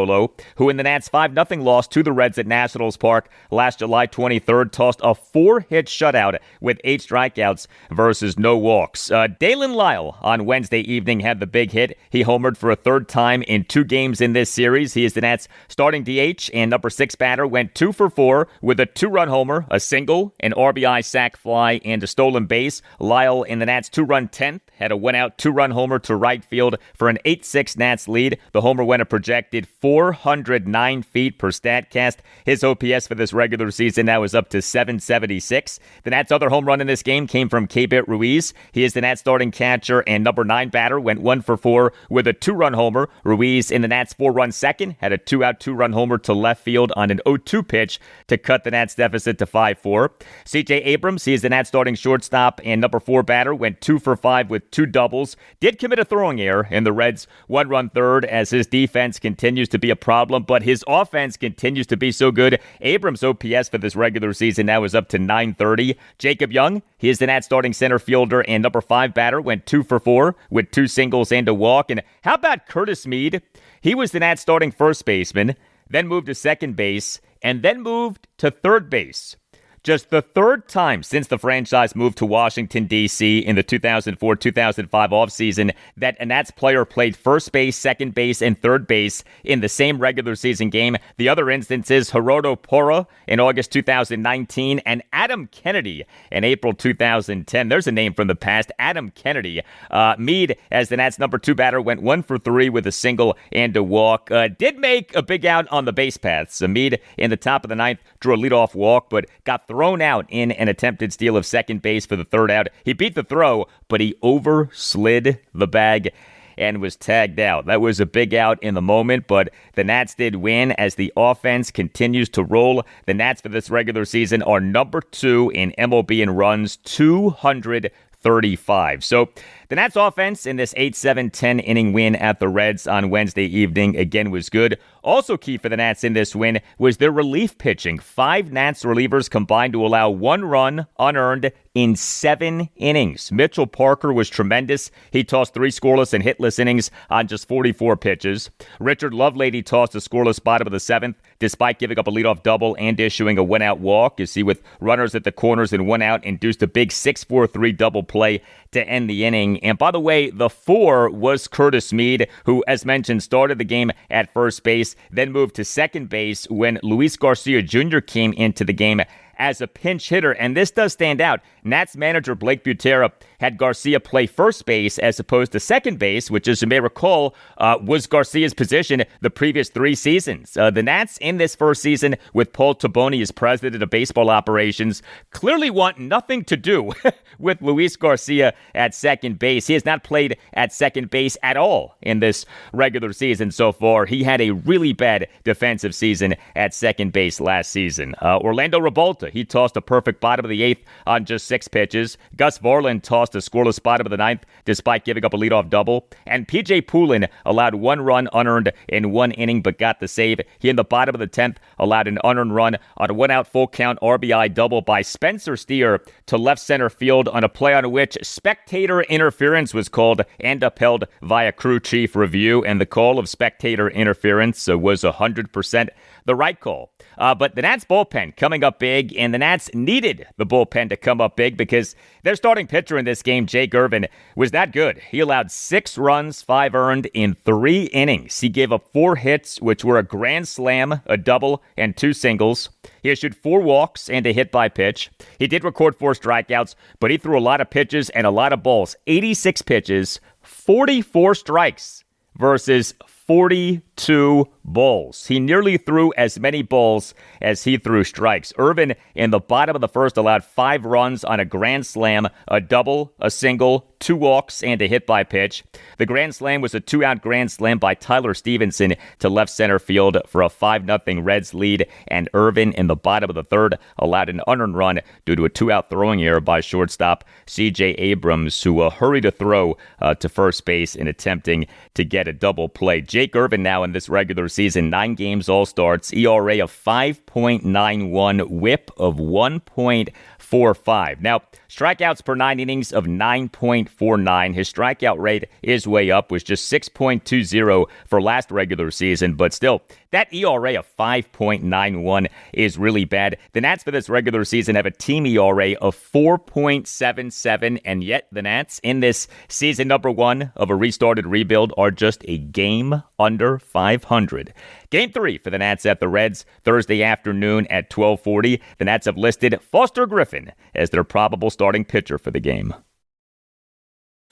who, in the Nats' 5-0 loss to the Reds at Nationals Park last July 23rd, tossed a 4-hit shutout with 8 strikeouts versus no walks. Dalen Lyle on Wednesday evening had the big hit. He homered for a 3rd time in 2 games in this series. He is the Nats' starting DH, and number 6 batter went 2 for 4 with a 2-run homer, a single, an RBI sac fly, and a stolen base. Lyle, in the Nats' 2-run 10th, had a 1-out 2-run homer to right field for an 8-6 Nats lead. The homer went a projected 409 feet per StatCast. His OPS for this regular season now is up to 776. The Nats' other home run in this game came from Keibert Ruiz. He is the Nats' starting catcher, and number 9 batter went 1 for 4 with a 2-run homer. Ruiz, in the Nats' 4-run second, had a 2-out 2-run homer to left field on an 0-2 pitch to cut the Nats' deficit to 5-4. C.J. Abrams, he is the Nats' starting shortstop, and number 4 batter went 2 for 5 with 2 doubles. Did commit a throwing error in the Reds' 1-run third, as his defense continues to be a problem, but his offense continues to be so good. Abrams' OPS for this regular season now is up to 930. Jacob Young, he is the Nats' starting center fielder, and number 5 batter went 2 for 4 with 2 singles and a walk. And how about Curtis Mead? He was the Nats' starting first baseman, then moved to second base, and then moved to third base. Just the 3rd time since the franchise moved to Washington, D.C. in the 2004-2005 offseason that a Nats player played first base, second base, and third base in the same regular season game. The other instances, Gerardo Porra in August 2019 and Adam Kennedy in April 2010. There's a name from the past, Adam Kennedy. Mead, as the Nats' number 2 batter, went 1 for 3 with a single and a walk. Did make a big out on the base paths. Mead, in the top of the 9th, drew a leadoff walk, but got thrown out in an attempted steal of second base for the 3rd out. He beat the throw, but he overslid the bag and was tagged out. That was a big out in the moment, but the Nats did win as the offense continues to roll. The Nats for this regular season are number 2 in MLB in runs, 235. So the Nats offense in this 8-7-10 inning win at the Reds on Wednesday evening again was good. Also key for the Nats in this win was their relief pitching. 5 Nats relievers combined to allow 1 run unearned in 7 innings. Mitchell Parker was tremendous. He tossed 3 scoreless and hitless innings on just 44 pitches. Richard Lovelady tossed a scoreless bottom of the 7th despite giving up a leadoff double and issuing a 1-out walk. You see, with runners at the corners and 1 out, induced a big 6-4-3 double play to end the inning. And by the way, the 4 was Curtis Mead, who, as mentioned, started the game at first base, then moved to second base when Luis Garcia Jr. came into the game as a pinch hitter. And this does stand out. Nats manager Blake Butera had Garcia play first base as opposed to second base, which, as you may recall, was Garcia's position the previous 3 seasons. The Nats in this first season, with Paul Taboni as president of baseball operations, clearly want nothing to do with Luis Garcia at second base. He has not played at second base at all in this regular season so far. He had a really bad defensive season at second base last season. Orlando Revolta, he tossed a perfect bottom of the 8th on just 6 pitches. Gus Varland tossed a scoreless bottom of the 9th despite giving up a leadoff double. And P.J. Poulin allowed 1 run unearned in 1 inning but got the save. He, in the bottom of the 10th, allowed an unearned run on a 1-out full count RBI double by Spencer Steer to left center field on a play on which spectator interference was called and upheld via crew chief review. And the call of spectator interference was 100% the right call. But the Nats bullpen coming up big, and the Nats needed the bullpen to come up big because their starting pitcher in this game, Jake Irvin, was that good. He allowed 6 runs, 5 earned in 3 innings. He gave up 4 hits, which were a grand slam, a double, and 2 singles. He issued 4 walks and a hit by pitch. He did record 4 strikeouts, but he threw a lot of pitches and a lot of balls. 86 pitches, 44 strikes versus 42 22 balls. He nearly threw as many balls as he threw strikes. Irvin, in the bottom of the first, allowed 5 runs on a grand slam, a double, a single, 2 walks, and a hit by pitch. The grand slam was a 2-out grand slam by Tyler Stevenson to left center field for a 5-0 Reds lead, and Irvin, in the bottom of the third, allowed an unearned run due to a 2-out throwing error by shortstop C.J. Abrams, who hurried to throw to first base in attempting to get a double play. Jake Irvin now in this regular season, 9 games, all starts, ERA of 5.91, whip of 1.45. Now, strikeouts per 9 innings of 9.49. His strikeout rate is way up, was just 6.20 for last regular season, but still, that ERA of 5.91 is really bad. The Nats for this regular season have a team ERA of 4.77, and yet the Nats in this season number 1 of a restarted rebuild are just a game under 500. Game 3 for the Nats at the Reds Thursday afternoon at 12:40. The Nats have listed Foster Griffin as their probable starting pitcher for the game.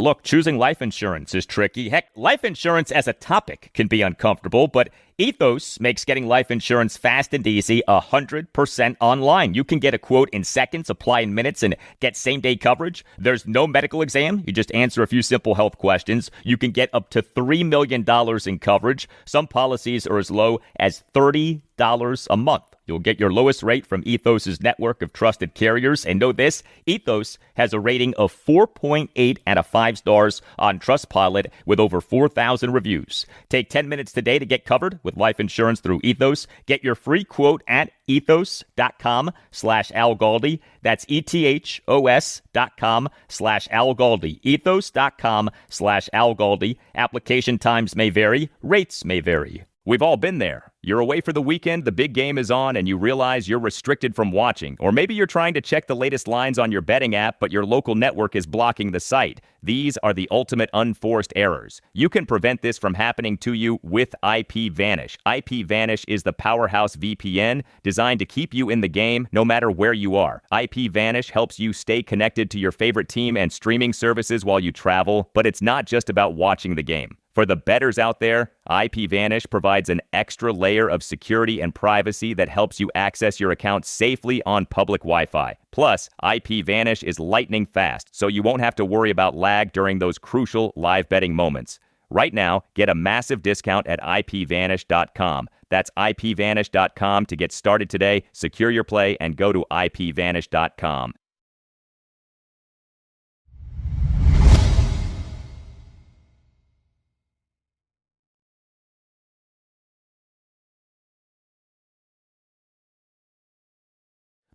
Look, choosing life insurance is tricky. Heck, life insurance as a topic can be uncomfortable, but Ethos makes getting life insurance fast and easy 100% online. You can get a quote in seconds, apply in minutes, and get same-day coverage. There's no medical exam. You just answer a few simple health questions. You can get up to $3 million in coverage. Some policies are as low as $30 a month. You'll get your lowest rate from Ethos' network of trusted carriers. And know this, Ethos has a rating of 4.8 out of 5 stars on Trustpilot with over 4,000 reviews. Take 10 minutes today to get covered with life insurance through Ethos. Get your free quote at ethos.com/Al Galdi. That's ethos.com/Al Galdi. Ethos.com/Al Galdi. Application times may vary. Rates may vary. We've all been there. You're away for the weekend, the big game is on, and you realize you're restricted from watching. Or maybe you're trying to check the latest lines on your betting app, but your local network is blocking the site. These are the ultimate unforced errors. You can prevent this from happening to you with IPVanish. IPVanish is the powerhouse VPN designed to keep you in the game no matter where you are. IPVanish helps you stay connected to your favorite team and streaming services while you travel, but it's not just about watching the game. For the bettors out there, IPVanish provides an extra layer of security and privacy that helps you access your account safely on public Wi-Fi. Plus, IPVanish is lightning fast, so you won't have to worry about lag during those crucial live betting moments. Right now, get a massive discount at IPVanish.com. That's IPVanish.com to get started today. Secure your play and go to IPVanish.com.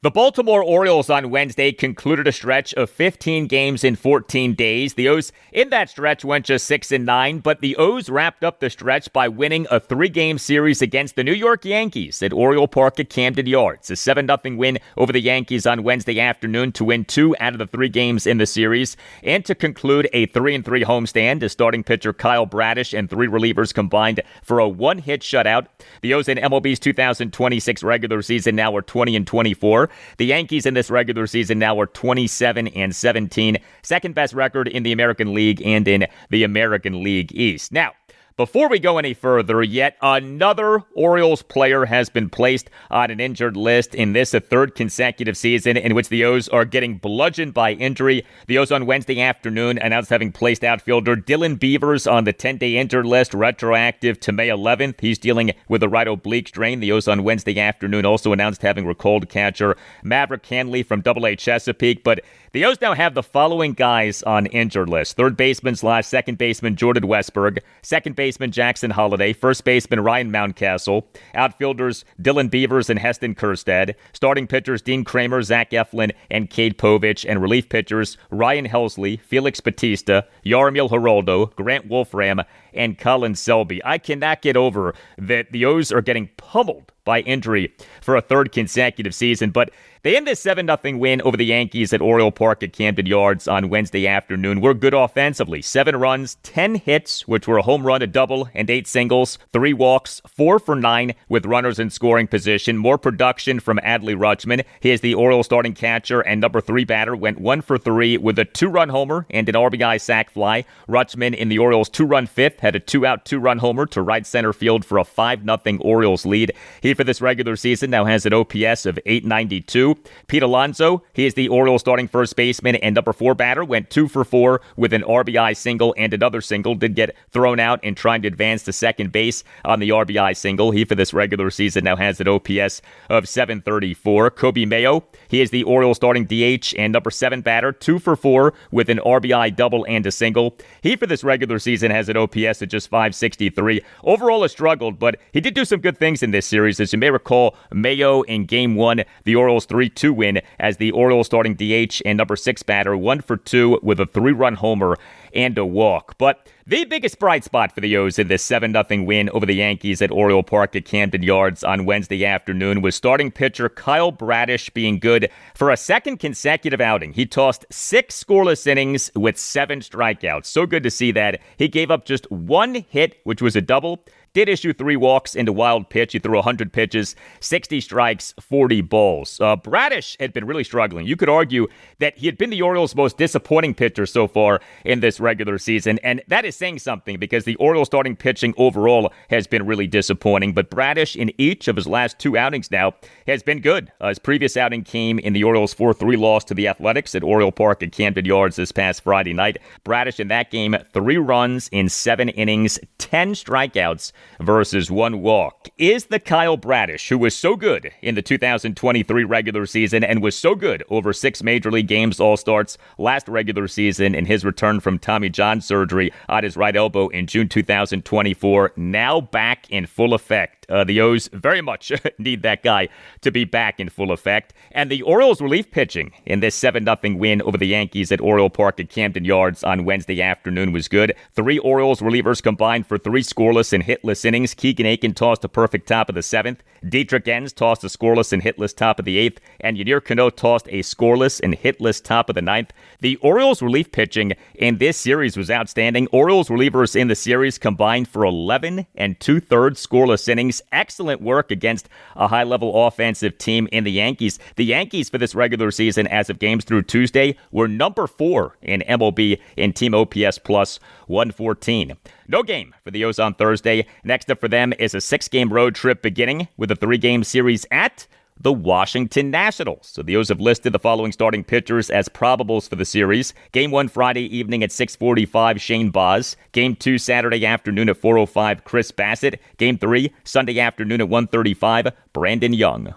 The Baltimore Orioles on Wednesday concluded a stretch of 15 games in 14 days. The O's in that stretch went just 6-9, but the O's wrapped up the stretch by winning a 3-game series against the New York Yankees at Oriole Park at Camden Yards. A 7-0 win over the Yankees on Wednesday afternoon to win 2 out of the 3 games in the series, and to conclude a 3-3 homestand as starting pitcher Kyle Bradish and 3 relievers combined for a 1-hit shutout. The O's in MLB's 2026 regular season now are 20-24. The Yankees in this regular season now are 27-17, second best record in the American League and in the American League East. Now, before we go any further, yet another Orioles player has been placed on an injured list, in this a 3rd consecutive season in which the O's are getting bludgeoned by injury. The O's on Wednesday afternoon announced having placed outfielder Dylan Beavers on the 10-day injured list, retroactive to May 11th. He's dealing with a right oblique strain. The O's on Wednesday afternoon also announced having recalled catcher Maverick Hanley from AA Chesapeake, but the O's now have the following guys on injured list: 3rd baseman/second baseman Jordan Westberg, 2nd baseman Jackson Holliday, 1st baseman Ryan Mountcastle, outfielders Dylan Beavers and Heston Kjerstad, starting pitchers Dean Kramer, Zach Eflin, and Cade Povich, and relief pitchers Ryan Helsley, Felix Batista, Yarmiel Geraldo, Grant Wolfram, and Colin Selby. I cannot get over that the O's are getting pummeled by injury for a 3rd consecutive season, but they end this 7-0 win over the Yankees at Oriole Park at Camden Yards on Wednesday afternoon. We're good offensively. 7 runs, 10 hits, which were a home run, a double, and 8 singles, 3 walks, 4 for 9 with runners in scoring position. More production from Adley Rutschman. He is the Orioles starting catcher and number 3 batter, went 1 for 3 with a 2-run homer and an RBI sac fly. Rutschman in the Orioles 2-run 5th Smith had a 2-out, 2-run homer to right center field for a 5-0 Orioles lead. He, for this regular season, now has an OPS of .892. Pete Alonso, he is the Orioles starting first baseman and number 4 batter, went 2 for 4 with an RBI single and another single. Did get thrown out in trying to advance to second base on the RBI single. He, for this regular season, now has an OPS of .734. Kobe Mayo, he is the Orioles starting DH and number 7 batter, 2 for 4 with an RBI double and a single. He, for this regular season, has an OPS of just .563. Overall, has struggled, but he did do some good things in this series. As you may recall, Mayo in Game 1, the Orioles 3-2 win as the Orioles starting DH and number 6 batter, 1 for 2 with a 3-run homer and a walk. But the biggest bright spot for the O's in this 7-0 win over the Yankees at Oriole Park at Camden Yards on Wednesday afternoon was starting pitcher Kyle Bradish being good for a second consecutive outing. He tossed 6 scoreless innings with 7 strikeouts. So good to see that. He gave up just 1 hit, which was a double. Did issue 3 walks into wild pitch. He threw 100 pitches, 60 strikes, 40 balls. Bradish had been really struggling. You could argue that he had been the Orioles' most disappointing pitcher so far in this regular season, and that is saying something because the Orioles starting pitching overall has been really disappointing, but Bradish in each of his last 2 outings now has been good. His previous outing came in the Orioles' 4-3 loss to the Athletics at Oriole Park at Camden Yards this past Friday night. Bradish in that game, 3 runs in 7 innings, 10 strikeouts versus 1 walk. Is the Kyle Bradish, who was so good in the 2023 regular season and was so good over 6 Major League games all-starts last regular season in his return from Tommy John surgery on his right elbow in June 2024, now back in full effect? The O's very much need that guy to be back in full effect. And the Orioles relief pitching in this 7-0 win over the Yankees at Oriole Park at Camden Yards on Wednesday afternoon was good. 3 Orioles relievers combined for 3 scoreless and hitless innings. Keegan Aiken tossed a perfect top of the 7th. Dietrich Enns tossed a scoreless and hitless top of the 8th. And Yadier Cano tossed a scoreless and hitless top of the 9th. The Orioles relief pitching in this series was outstanding. Orioles relievers in the series combined for 11 2/3 scoreless innings. Excellent work against a high-level offensive team in the Yankees. The Yankees for this regular season, as of games through Tuesday, were number 4 in MLB in team OPS plus 114. No game for the O's on Thursday. Next up for them is a 6-game road trip beginning with a 3-game series at the Washington Nationals. So the O's have listed the following starting pitchers as probables for the series. Game 1 Friday evening at 6:45, Shane Baz. Game 2 Saturday afternoon at 4:05, Chris Bassett. Game 3 Sunday afternoon at 1:35, Brandon Young.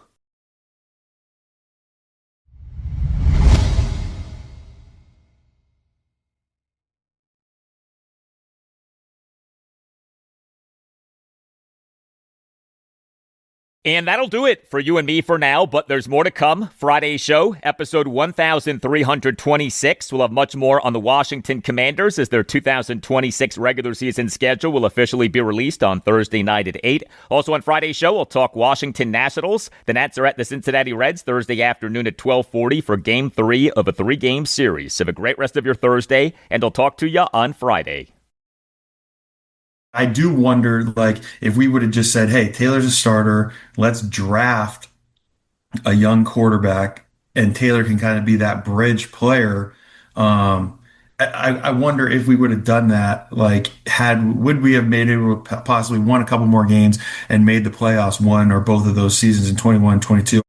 And that'll do it for you and me for now, but there's more to come. Friday's show, episode 1326. We'll have much more on the Washington Commanders as their 2026 regular season schedule will officially be released on Thursday night at 8. Also on Friday's show, we'll talk Washington Nationals. The Nats are at the Cincinnati Reds Thursday afternoon at 12:40 for Game 3 of a 3-game series. Have a great rest of your Thursday, and I'll talk to you on Friday. I do wonder, like, if we would have just said, hey, Taylor's a starter, let's draft a young quarterback, and Taylor can kind of be that bridge player. I wonder if we would have done that, like, would we have made it possibly won a couple more games and made the playoffs one or both of those seasons in 21, 22?